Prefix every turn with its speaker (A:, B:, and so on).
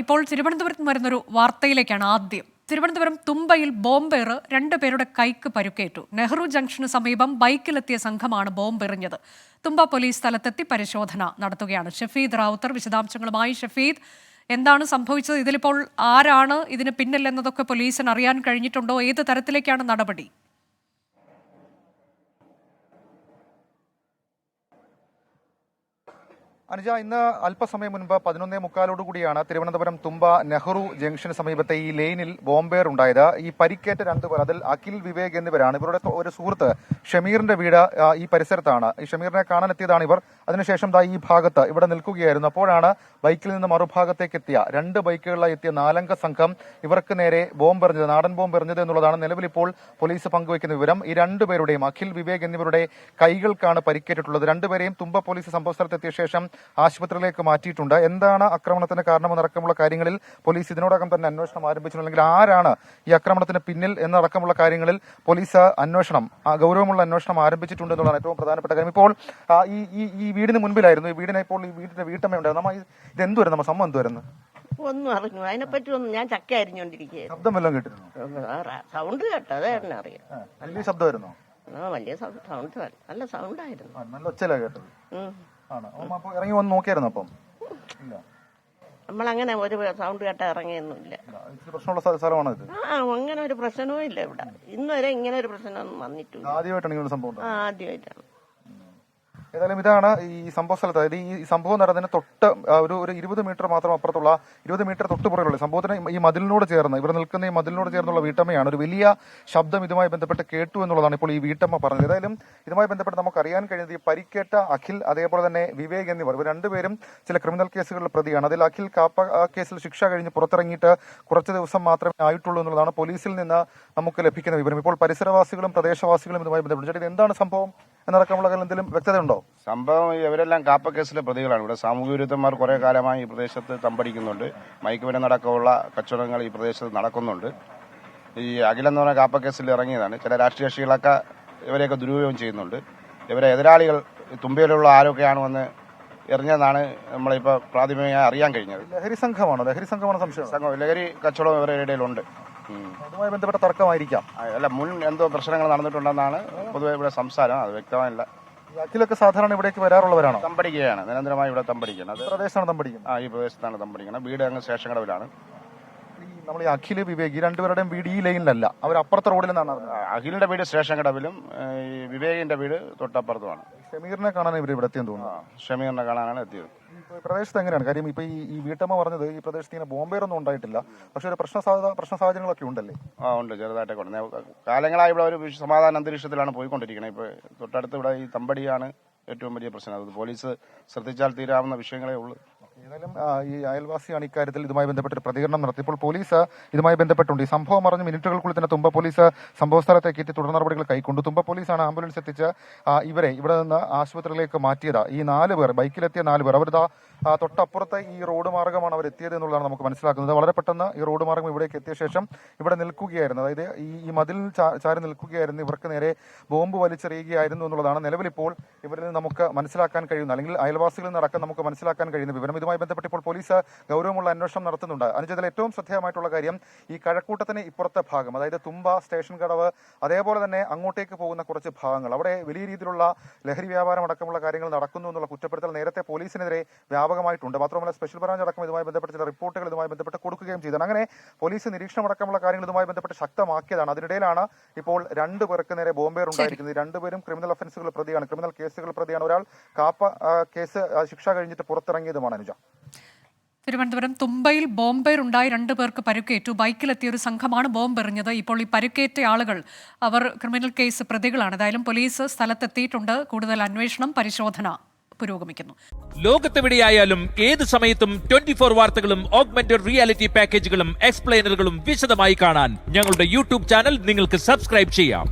A: ഇപ്പോൾ തിരുവനന്തപുരത്ത് വരുന്നൊരു വാർത്തയിലേക്കാണ് ആദ്യം. തിരുവനന്തപുരം തുമ്പയിൽ ബോംബേറ് 2 പേരുടെ കൈക്ക് പരുക്കേറ്റു. നെഹ്റു ജംഗ്ഷന് സമീപം ബൈക്കിലെത്തിയ സംഘമാണ് ബോംബെറിഞ്ഞത്. തുമ്പ പോലീസ് സ്ഥലത്തെത്തി പരിശോധന നടത്തുകയാണ്. ഷഫീദ് റാവുത്തർ വിശദാംശങ്ങളുമായി. ഷഫീദ്, എന്താണ് സംഭവിച്ചത്? ഇതിലിപ്പോൾ ആരാണ് ഇതിന് പിന്നിൽ എന്നതൊക്കെ പോലീസിന് അറിയാൻ കഴിഞ്ഞിട്ടുണ്ടോ? ഏത് തരത്തിലേക്കാണ് നടപടി?
B: അനുജ, ഇന്ന് അല്പസമയം മുൻപ് 11:45 തിരുവനന്തപുരം തുമ്പ നെഹ്റു ജംഗ്ഷന് സമീപത്തെ ഈ ലൈനിൽ ബോംബേർ ഉണ്ടായത്. ഈ പരിക്കേറ്റ 2 പേർ, അതിൽ അഖിൽ, വിവേക് എന്നിവരാണ്. ഇവരുടെ ഒരു സുഹൃത്ത് ഷമീറിന്റെ വീട് ഈ പരിസരത്താണ്. ഈ ഷമീറിനെ കാണാനെത്തിയതാണ് ഇവർ. അതിനുശേഷം ഈ ഭാഗത്ത് ഇവിടെ നിൽക്കുകയായിരുന്നു. അപ്പോഴാണ് ബൈക്കിൽ നിന്ന് മറുഭാഗത്തേക്ക് എത്തിയ 2 ബൈക്കുകളിലായി എത്തിയ 4 സംഘം ഇവർക്ക് നേരെ ബോംബെറിഞ്ഞത്, നാടൻ ബോംബെറിഞ്ഞത് എന്നുള്ളതാണ് നിലവിൽ ഇപ്പോൾ പോലീസ് പങ്കുവയ്ക്കുന്ന വിവരം. ഈ 2 പേരുടെയും, അഖിൽ, വിവേക് എന്നിവരുടെ കൈകൾക്കാണ് പരിക്കേറ്റിട്ടുള്ളത്. 2 പേരെയും തുമ്പ പോലീസ് സംഭവ സ്ഥലത്തെത്തിയ ശേഷം ആശുപത്രിയിലേക്ക് മാറ്റിയിട്ടുണ്ട്. എന്താണ് ആക്രമണത്തിന് കാരണമെന്നടക്കമുള്ള കാര്യങ്ങളിൽ പോലീസ് ഇതിനോടകം തന്നെ അന്വേഷണം ആരംഭിച്ചിട്ടുണ്ട്. അല്ലെങ്കിൽ ആരാണ് ഈ ആക്രമണത്തിന് പിന്നിൽ എന്നടക്കമുള്ള കാര്യങ്ങളിൽ പോലീസ് ഗൗരവമുള്ള അന്വേഷണം ആരംഭിച്ചിട്ടുണ്ട് എന്നുള്ളതാണ് ഏറ്റവും പ്രധാനപ്പെട്ട കാര്യം. ഇപ്പോൾ ഈ വീടിന് മുൻപിലായിരുന്നു. ഈ വീടിനെ ഇപ്പോൾ ഈ വീടിന്റെ വീട്ടമ്മയുണ്ടായിരുന്നു. ഇതെന്തുവരുന്നു, നമ്മൾ സംഭവം എന്തുവരുന്നു?
C: ഒന്നും അറിഞ്ഞു അതിനെപ്പറ്റി ഒന്നും. ഞാൻ ചക്ക അരിഞ്ഞോണ്ടിരിക്കുക.
B: ശബ്ദം വല്ലതും കേട്ടിരുന്നു?
C: സൗണ്ട് കേട്ടോ, അത് തന്നെ അറിയാം.
B: വലിയ ശബ്ദമായിരുന്നോ?
C: വലിയ സൗണ്ട്, നല്ല സൗണ്ടായിരുന്നു.
B: നല്ല ഒച്ചയിലാ കേട്ടത്. ഇറങ്ങി വന്ന് നോക്കിയായിരുന്നു? അപ്പം
C: നമ്മളങ്ങനെ ഒരു സൗണ്ട് കേട്ടാ ഇറങ്ങിയൊന്നുമില്ല.
B: പ്രശ്നമുള്ള സ്ഥലമാണോ ഇത്?
C: അങ്ങനെ ഒരു പ്രശ്നവും ഇല്ല ഇവിടെ. ഇന്നുവരെ ഇങ്ങനെ ഒരു പ്രശ്നമൊന്നും വന്നിട്ടില്ല.
B: ആദ്യമായിട്ടാണ് ഇങ്ങനെ സംഭവം?
C: ആദ്യമായിട്ടാണ്.
B: ഏതായാലും ഇതാണ് ഈ സംഭവ സ്ഥലത്ത്. അതായത് ഈ സംഭവം നടന്നതിന് തൊട്ട് ഒരു 20 മീറ്റർ മാത്രം അപ്പുറത്തുള്ള 20 മീറ്റർ തൊട്ടുപുറയുള്ള സംഭവത്തിന് ഈ മതിലിനോട് ചേർന്ന്, ഇവർ നിൽക്കുന്ന ഈ മതിലിനോട് ചേർന്നുള്ള വീട്ടമ്മയാണ്. ഒരു വലിയ ശബ്ദം ഇതുമായി ബന്ധപ്പെട്ട് കേട്ടു എന്നുള്ളതാണ് ഇപ്പോൾ ഈ വീട്ടമ്മ പറഞ്ഞത്. ഏതായാലും ഇതുമായി ബന്ധപ്പെട്ട് നമുക്ക് അറിയാൻ കഴിയുന്നത് ഈ പരിക്കേറ്റ അഖിൽ, അതേപോലെ തന്നെ വിവേക് എന്നിവർ, ഇവർ 2 പേരും ചില ക്രിമിനൽ കേസുകളിൽ പ്രതിയാണ്. അതിൽ അഖിൽ കാപ്പ കേസിൽ ശിക്ഷ കഴിഞ്ഞ് പുറത്തിറങ്ങിയിട്ട് കുറച്ച് ദിവസം മാത്രമേ ആയിട്ടുള്ളൂ എന്നുള്ളതാണ് പോലീസിൽ നിന്ന് നമുക്ക് ലഭിക്കുന്ന വിവരം. ഇപ്പോൾ പരിസരവാസികളും പ്രദേശവാസികളും ഇതുമായി ബന്ധപ്പെട്ട് ഇത് എന്താണ് സംഭവം എന്നടക്കമുള്ള എന്തെങ്കിലും വ്യക്തത ഉണ്ടോ?
D: സംഭവം ഇവരെല്ലാം കാപ്പ കേസിലെ പ്രതികളാണ്. ഇവിടെ സാമൂഹ്യ വിരുദ്ധന്മാർ കുറെ കാലമായി ഈ പ്രദേശത്ത് തമ്പടിക്കുന്നുണ്ട്. മയക്കുമരുന്നടക്കമുള്ള കച്ചവടങ്ങൾ ഈ പ്രദേശത്ത് നടക്കുന്നുണ്ട്. ഈ അഖിലെന്ന് പറഞ്ഞ കാപ്പ കേസിൽ ഇറങ്ങിയതാണ്. ചില രാഷ്ട്രീയ കക്ഷികളൊക്കെ ഇവരെയൊക്കെ ദുരുപയോഗം ചെയ്യുന്നുണ്ട്. ഇവരെ എതിരാളികൾ തുമ്പയിലുള്ള ആരൊക്കെയാണെന്ന് എറിഞ്ഞതാണ് നമ്മളിപ്പോൾ പ്രാഥമികമായി അറിയാൻ കഴിഞ്ഞത്.
B: ലഹരി സംഘമാണോ? സംശയം.
D: ലഹരി കച്ചവടം ഇവരുടെ ഇടയിലുണ്ട്.
B: അതുമായി ബന്ധപ്പെട്ട തർക്കമായിരിക്കാം.
D: അല്ല, മുൻ എന്തോ പ്രശ്നങ്ങൾ നടന്നിട്ടുണ്ടെന്നാണ് പൊതുവെ ഇവിടെ സംസാരം. അത് വ്യക്തമായില്ല.
B: അഖിലൊക്കെ സാധാരണ ഇവിടേക്ക് വരാറുള്ളവരാണോ?
D: തമ്പടിക്കുകയാണ്, നിരന്തരമായി ഇവിടെ തമ്പടിക്കുന്നത്.
B: പ്രദേശത്താണ് തമ്പടിക്കുന്നത്?
D: ഈ പ്രദേശത്താണ് തമ്പടിക്കുന്നത്. വീട് അങ്ങ് സ്റ്റേഷൻ കടവിലാണ്.
B: നമ്മൾ ഈ അഖിൽ, വിവേക്, ഈ 2 പേരുടെയും വീട് ഈ ലൈനിലല്ല, അവർ അപ്പുറത്തെ റോഡിൽ നിന്നാണ്.
D: അഖിലിന്റെ വീട് സ്റ്റേഷൻ കടവിലും ഈ വിവേകിന്റെ വീട് തൊട്ടപ്പുറത്തുമാണ്.
B: ഷമീറിനെ കാണാൻ ഇവർ ഇവിടെ എത്തിയെന്ന് തോന്നുന്നു.
D: ഷമീറിനെ കാണാനാണ് എത്തിയത്.
B: പ്രദേശത്ത് എങ്ങനെയാണ് കാര്യം? ഇപ്പൊ ഈ വീട്ടമ്മ പറഞ്ഞത് ഈ പ്രദേശത്ത് ഇങ്ങനെ ബോംബേറൊന്നും ഉണ്ടായിട്ടില്ല, പക്ഷെ ഒരു പ്രശ്ന സാഹചര്യങ്ങളൊക്കെ ഉണ്ടല്ലേ?
D: ഉണ്ട്, ചെറുതായിട്ടൊക്കെ ഉണ്ട്. കാലങ്ങളായി ഇവിടെ ഒരു സമാധാന അന്തരീക്ഷത്തിലാണ് പോയിക്കൊണ്ടിരിക്കുന്നത്. ഇപ്പൊ തൊട്ടടുത്ത് ഇവിടെ ഈ തമ്പടിയാണ് ഏറ്റവും വലിയ പ്രശ്നം. അത് പോലീസ് ശ്രദ്ധിച്ചാൽ തീരാവുന്ന വിഷയങ്ങളേ ഉള്ളൂ.
B: ഏതായാലും ഈ അയൽവാസിയാണ് ഇക്കാര്യത്തിൽ ഇതുമായി ബന്ധപ്പെട്ട് ഒരു പ്രതികരണം നടത്തി. ഇപ്പോൾ പോലീസ് ഇതുമായി ബന്ധപ്പെട്ടുണ്ട്. ഈ സംഭവം അറിഞ്ഞ് മിനിറ്റുകൾക്കുള്ളിൽ തന്നെ തുമ്പ പോലീസ് സംഭവ സ്ഥലത്തേക്ക് എത്തി തുടർ നടപടികൾ കൈക്കൊണ്ടു. തുമ്പ പോലീസാണ് ആംബുലൻസ് എത്തിച്ച് ഇവരെ ഇവിടെ നിന്ന് ആശുപത്രിയിലേക്ക് മാറ്റിയത്. ഈ 4 പേർ, ബൈക്കിലെത്തിയ 4 പേർ, അവർ തൊട്ടപ്പുറത്തെ ഈ റോഡ് മാർഗമാണ് അവർ എത്തിയത് എന്നുള്ളതാണ് നമുക്ക് മനസ്സിലാക്കുന്നത്. വളരെ പെട്ടെന്ന് ഈ റോഡ് മാർഗം ഇവിടേക്ക് എത്തിയ ശേഷം ഇവിടെ നിൽക്കുകയായിരുന്നു. അതായത് ഈ മതിൽ ചാരി നിൽക്കുകയായിരുന്നു. ഇവർക്ക് നേരെ ബോംബ് വലിച്ചെറിയുകയായിരുന്നു എന്നുള്ളതാണ് നിലവിൽ ഇപ്പോൾ ഇവരിൽ നിന്ന് നമുക്ക് മനസ്സിലാക്കാൻ കഴിയുന്ന, അല്ലെങ്കിൽ അയൽവാസികളിൽ നിന്നടക്കം നമുക്ക് മനസ്സിലാക്കാൻ കഴിയുന്ന വിവരം. ഇതുമായി ബന്ധപ്പെട്ട് ഇപ്പോൾ പോലീസ് ഗൗരവമുള്ള അന്വേഷണം നടത്തുന്നുണ്ട്. അനുജതിൽ ഏറ്റവും ശ്രദ്ധേയമായിട്ടുള്ള കാര്യം ഈ കഴക്കൂട്ടത്തിന് ഇപ്പുറത്തെ ഭാഗം, അതായത് തുമ്പ സ്റ്റേഷൻ കടവ്, അതേപോലെ തന്നെ അങ്ങോട്ടേക്ക് പോകുന്ന കുറച്ച് ഭാഗങ്ങൾ, അവിടെ വലിയ രീതിയിലുള്ള ലഹരി വ്യാപാരം അടക്കമുള്ള കാര്യങ്ങൾ നടക്കുന്നു എന്നുള്ള കുറ്റപ്പെടുത്തൽ നേരത്തെ പോലീസിനെതിരെ വ്യാപകമായിട്ടുണ്ട്. മാത്രമല്ല സ്പെഷ്യൽ ബ്രാഞ്ച് അടക്കം ഇതുമായി ബന്ധപ്പെട്ട് ചില റിപ്പോർട്ടുകൾ ഇതുമായി ബന്ധപ്പെട്ട് കൊടുക്കുകയും ചെയ്തതാണ്. അങ്ങനെ പോലീസ് നിരീക്ഷണം അടക്കമുള്ള കാര്യങ്ങൾ ഇതുമായി ബന്ധപ്പെട്ട് ശക്തമാക്കിയതാണ്. അതിനിടയിലാണ് ഇപ്പോൾ 2 പേർക്ക് നേരെ ബോംബേർ ഉണ്ടായിരിക്കുന്നത്. 2 പേരും ക്രിമിനൽ ഒഫൻസുകൾ പ്രതിയാണ്, ക്രിമിനൽ കേസുകൾ പ്രതിയാണ്. ഒരാൾ കാപ്പ കേസ് ശിക്ഷ കഴിഞ്ഞിട്ട് പുറത്തിറങ്ങിയതുമാണ്. അനുജ,
A: തിരുവനന്തപുരം തുമ്പയിൽ ബോംബേറുണ്ടായി 2 പേർക്ക് പരുക്കേറ്റു. ബൈക്കിലെത്തിയ ഒരു സംഘമാണ് ബോംബെറിഞ്ഞത്. ഇപ്പോൾ ഈ പരുക്കേറ്റ ആളുകൾ അവർ ക്രിമിനൽ കേസ് പ്രതികളാണ്. ഏതായാലും പോലീസ് സ്ഥലത്തെത്തിയിട്ടുണ്ട്. കൂടുതൽ അന്വേഷണം, പരിശോധന പുരോഗമിക്കുന്നു.
E: ലോകത്തെവിടെയായാലും ഏത് സമയത്തും 24 വാർത്തകളും ഓഗ്മെന്റഡ് റിയാലിറ്റി പാക്കേജുകളും എക്സ്പ്ലെയിനറുകളും വിശദമായി കാണാൻ ഞങ്ങളുടെ യൂട്യൂബ് ചാനൽ നിങ്ങൾക്ക് സബ്സ്ക്രൈബ് ചെയ്യാം.